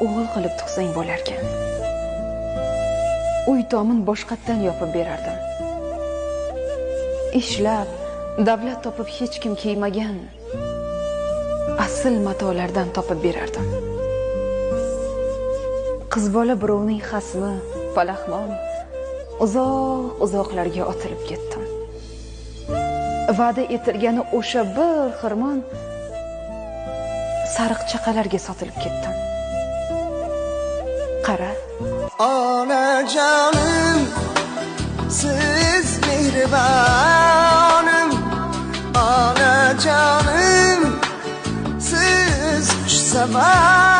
o'g'il qilib tug'sang bo'larkan. Uy tomin boshqatdan yopib berardim. Ishlab, davlat topib hech kim kiymagan asl matolardan topib berardim. Qiz bola birovning xasmi, palaxmon uzoqlarga otilib ketdim. Va'da etilgani o'sha bir xirmon sariq chaqalarga sotilib ketdim. Qara. Onajonim, siz mehribonim. Onajonim, siz xushsamar.